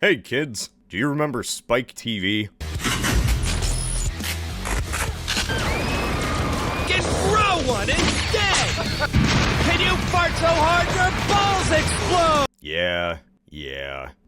Hey kids, do you remember SpikeTV? Can throw one instead! Can you fart so hard your balls explode? Yeah.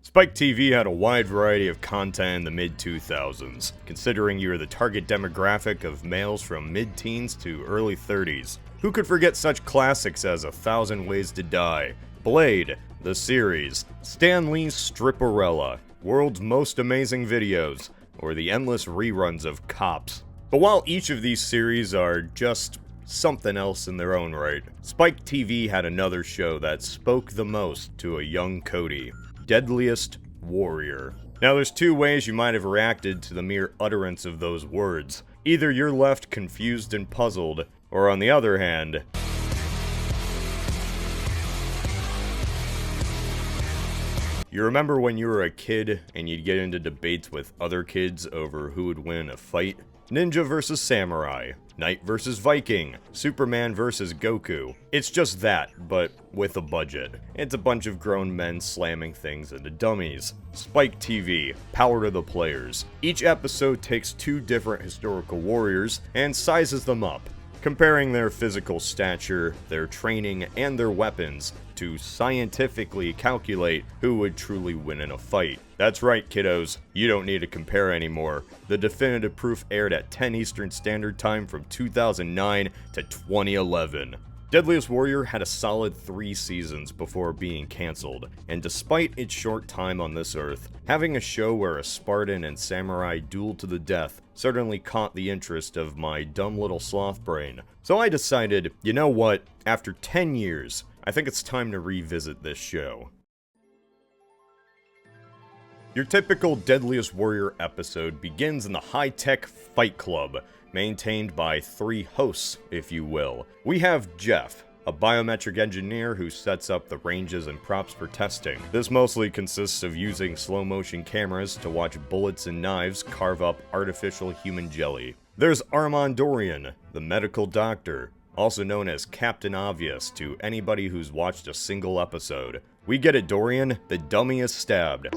SpikeTV had a wide variety of content in the mid-2000s, considering you were the target demographic of males from mid-teens to early 30s. Who could forget such classics as 1,000 Ways to Die, Blade, the series, Stan Lee's Stripperella, World's Most Amazing Videos, or the endless reruns of Cops. But while each of these series are just something else in their own right, SpikeTV had another show that spoke the most to a young Cody: Deadliest Warrior. Now there's two ways you might have reacted to the mere utterance of those words. Either you're left confused and puzzled, or on the other hand, you remember when you were a kid and you'd get into debates with other kids over who would win a fight? Ninja versus Samurai, Knight versus Viking, Superman versus Goku. It's just that, but with a budget. It's a bunch of grown men slamming things into dummies. SpikeTV, power to the players. Each episode takes two different historical warriors and sizes them up, comparing their physical stature, their training, and their weapons to scientifically calculate who would truly win in a fight. That's right, kiddos, you don't need to compare anymore. The definitive proof aired at 10 Eastern Standard Time from 2009 to 2011. Deadliest Warrior had a solid 3 seasons before being cancelled, and despite its short time on this earth, having a show where a Spartan and samurai duel to the death certainly caught the interest of my dumb little sloth brain. So I decided, you know what, after 10 years, I think it's time to revisit this show. Your typical Deadliest Warrior episode begins in the high-tech fight club, maintained by 3 hosts, if you will. We have Jeff, a biometric engineer who sets up the ranges and props for testing. This mostly consists of using slow-motion cameras to watch bullets and knives carve up artificial human jelly. There's Armand Dorian, the medical doctor, also known as Captain Obvious to anybody who's watched a single episode. We get it, Dorian, the dummy is stabbed.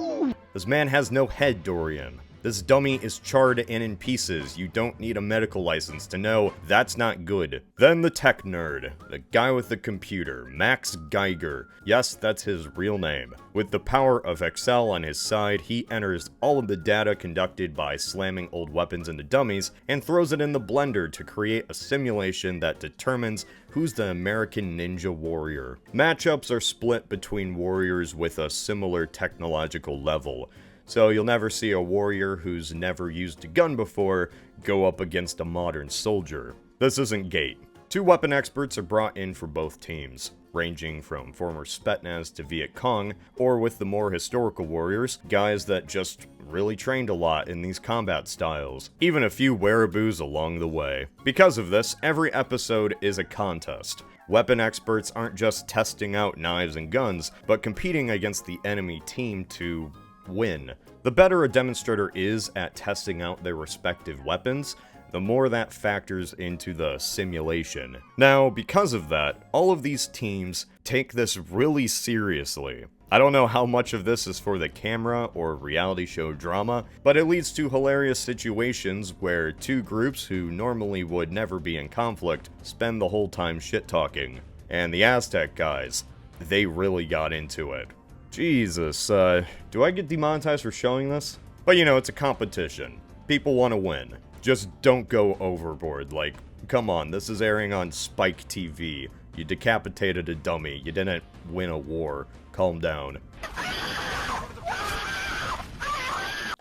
This man has no head, Dorian. This dummy is charred and in pieces. You don't need a medical license to know that's not good. Then the tech nerd, the guy with the computer, Max Geiger. Yes, that's his real name. With the power of Excel on his side, he enters all of the data conducted by slamming old weapons into dummies and throws it in the blender to create a simulation that determines who's the American Ninja Warrior. Matchups are split between warriors with a similar technological level. So you'll never see a warrior who's never used a gun before go up against a modern soldier. This isn't Gate. 2 weapon experts are brought in for both teams, ranging from former Spetsnaz to Viet Cong, or with the more historical warriors, guys that just really trained a lot in these combat styles. Even a few wereaboos along the way. Because of this, every episode is a contest. Weapon experts aren't just testing out knives and guns, but competing against the enemy team to win. The better a demonstrator is at testing out their respective weapons, the more that factors into the simulation. Now, because of that, all of these teams take this really seriously. I don't know how much of this is for the camera or reality show drama, but it leads to hilarious situations where 2 groups who normally would never be in conflict spend the whole time shit-talking. And the Aztec guys, they really got into it. Jesus, do I get demonetized for showing this? But you know, it's a competition. People want to win. Just don't go overboard, like, come on, this is airing on SpikeTV. You decapitated a dummy, you didn't win a war. Calm down.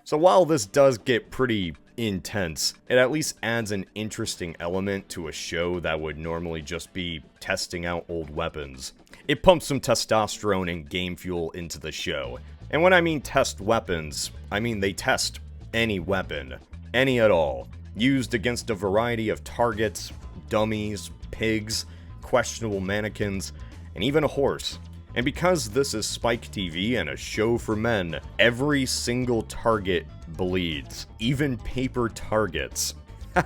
So while this does get pretty intense, it at least adds an interesting element to a show that would normally just be testing out old weapons. It pumps some testosterone and game fuel into the show. And when I mean test weapons, I mean they test any weapon, any at all, used against a variety of targets, dummies, pigs, questionable mannequins, and even a horse. And because this is SpikeTV and a show for men, every single target bleeds, even paper targets.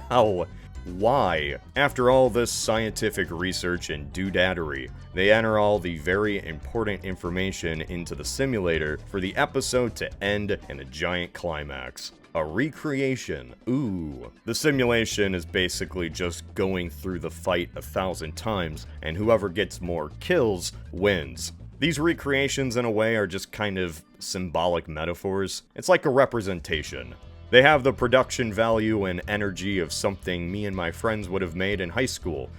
How? why, after all this scientific research and doodadery, they enter all the very important information into the simulator for the episode to end in a giant climax. A recreation. Ooh. The simulation is basically just going through the fight 1,000 times, and whoever gets more kills wins. These recreations, in a way, are just kind of symbolic metaphors. It's like a representation. They have the production value and energy of something me and my friends would have made in high school.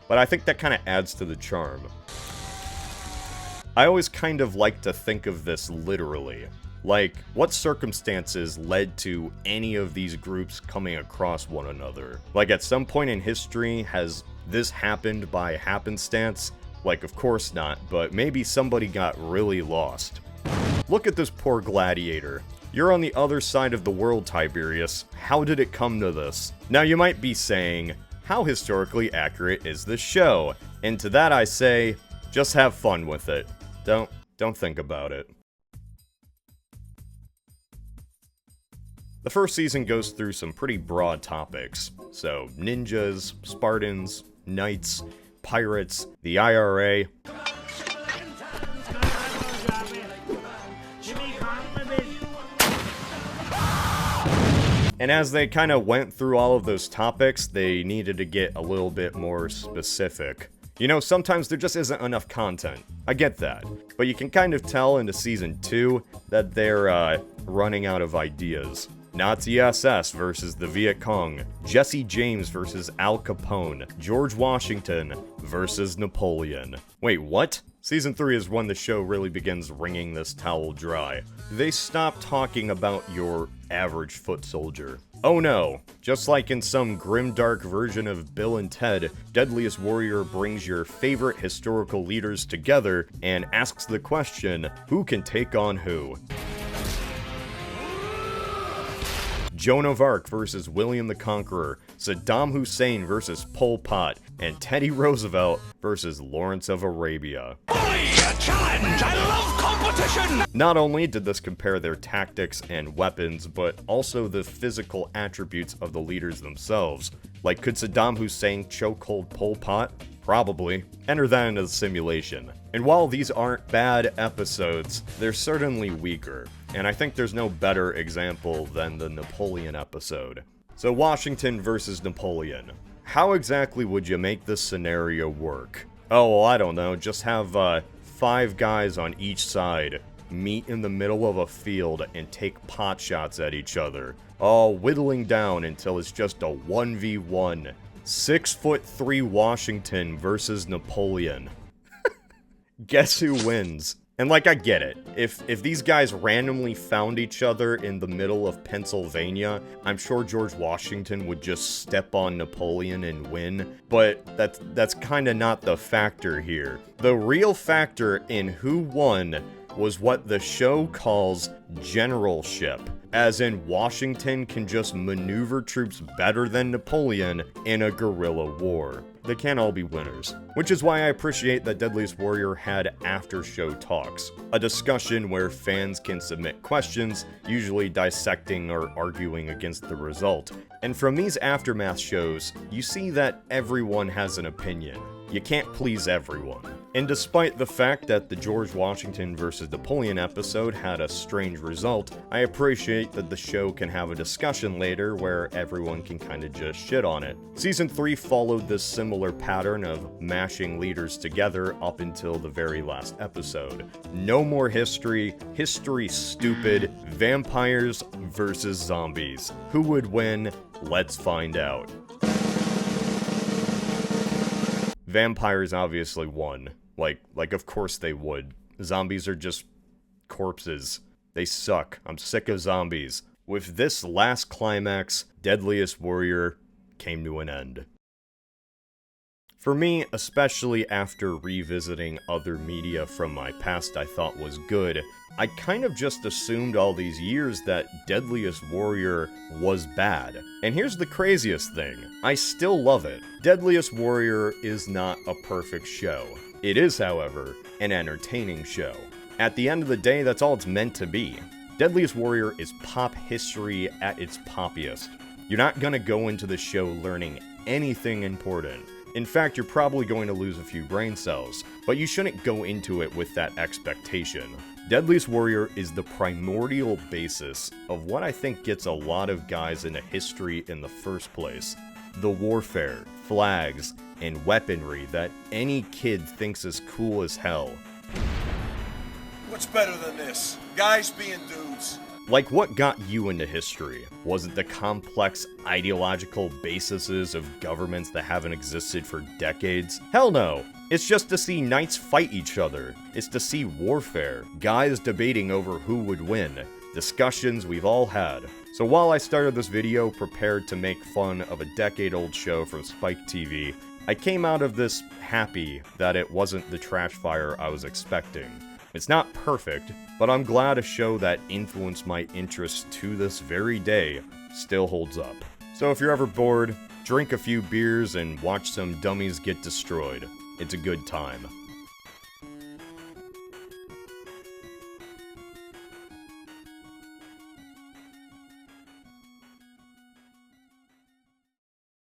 But I think that kind of adds to the charm. I always kind of like to think of this literally. Like, what circumstances led to any of these groups coming across one another? Like, at some point in history, has this happened by happenstance? Like, of course not, but maybe somebody got really lost. Look at this poor gladiator. You're on the other side of the world, Tiberius. How did it come to this? Now, you might be saying, how historically accurate is this show? And to that I say, just have fun with it. Don't think about it. The first season goes through some pretty broad topics. So, ninjas, Spartans, knights, pirates, the IRA. And as they kind of went through all of those topics, they needed to get a little bit more specific. You know, sometimes there just isn't enough content. I get that. But you can kind of tell into Season 2 that they're, running out of ideas. Nazi SS versus the Viet Cong, Jesse James versus Al Capone, George Washington versus Napoleon. Wait, what? Season 3 is when the show really begins wringing this towel dry. They stop talking about your average foot soldier. Oh no, just like in some grimdark version of Bill and Ted, Deadliest Warrior brings your favorite historical leaders together and asks the question, who can take on who? Joan of Arc versus William the Conqueror, Saddam Hussein versus Pol Pot, and Teddy Roosevelt versus Lawrence of Arabia. Challenge! I love competition! Not only did this compare their tactics and weapons, but also the physical attributes of the leaders themselves. Like, could Saddam Hussein chokehold Pol Pot? Probably. Enter that into the simulation. And while these aren't bad episodes, they're certainly weaker. And I think there's no better example than the Napoleon episode. So Washington versus Napoleon. How exactly would you make this scenario work? Oh, well, I don't know. Just have 5 guys on each side meet in the middle of a field and take pot shots at each other, all whittling down until it's just a 1v1. 6'3" Washington versus Napoleon. Guess who wins? And like, I get it. If these guys randomly found each other in the middle of Pennsylvania, I'm sure George Washington would just step on Napoleon and win. But that's kind of not the factor here. The real factor in who won was what the show calls generalship. As in, Washington can just maneuver troops better than Napoleon in a guerrilla war. They can't all be winners. Which is why I appreciate that Deadliest Warrior had after-show talks. A discussion where fans can submit questions, usually dissecting or arguing against the result. And from these aftermath shows, you see that everyone has an opinion. You can't please everyone. And despite the fact that the George Washington versus Napoleon episode had a strange result, I appreciate that the show can have a discussion later where everyone can kinda just shit on it. Season 3 followed this similar pattern of mashing leaders together up until the very last episode. No more history, history stupid, vampires versus zombies. Who would win? Let's find out. Vampires obviously won. Like of course they would. Zombies are just corpses. They suck. I'm sick of zombies. With this last climax, Deadliest Warrior came to an end. For me, especially after revisiting other media from my past I thought was good, I kind of just assumed all these years that Deadliest Warrior was bad. And here's the craziest thing, I still love it. Deadliest Warrior is not a perfect show. It is, however, an entertaining show. At the end of the day, that's all it's meant to be. Deadliest Warrior is pop history at its poppiest. You're not gonna go into the show learning anything important. In fact, you're probably going to lose a few brain cells, but you shouldn't go into it with that expectation. Deadliest Warrior is the primordial basis of what I think gets a lot of guys into history in the first place. The warfare, flags, and weaponry that any kid thinks is cool as hell. What's better than this? Guys being dudes. Like, what got you into history? Was it the complex ideological bases of governments that haven't existed for decades? Hell no! It's just to see knights fight each other. It's to see warfare, guys debating over who would win, discussions we've all had. So while I started this video prepared to make fun of a decade-old show from SpikeTV, I came out of this happy that it wasn't the trash fire I was expecting. It's not perfect, but I'm glad a show that influenced my interests to this very day still holds up. So if you're ever bored, drink a few beers and watch some dummies get destroyed. It's a good time.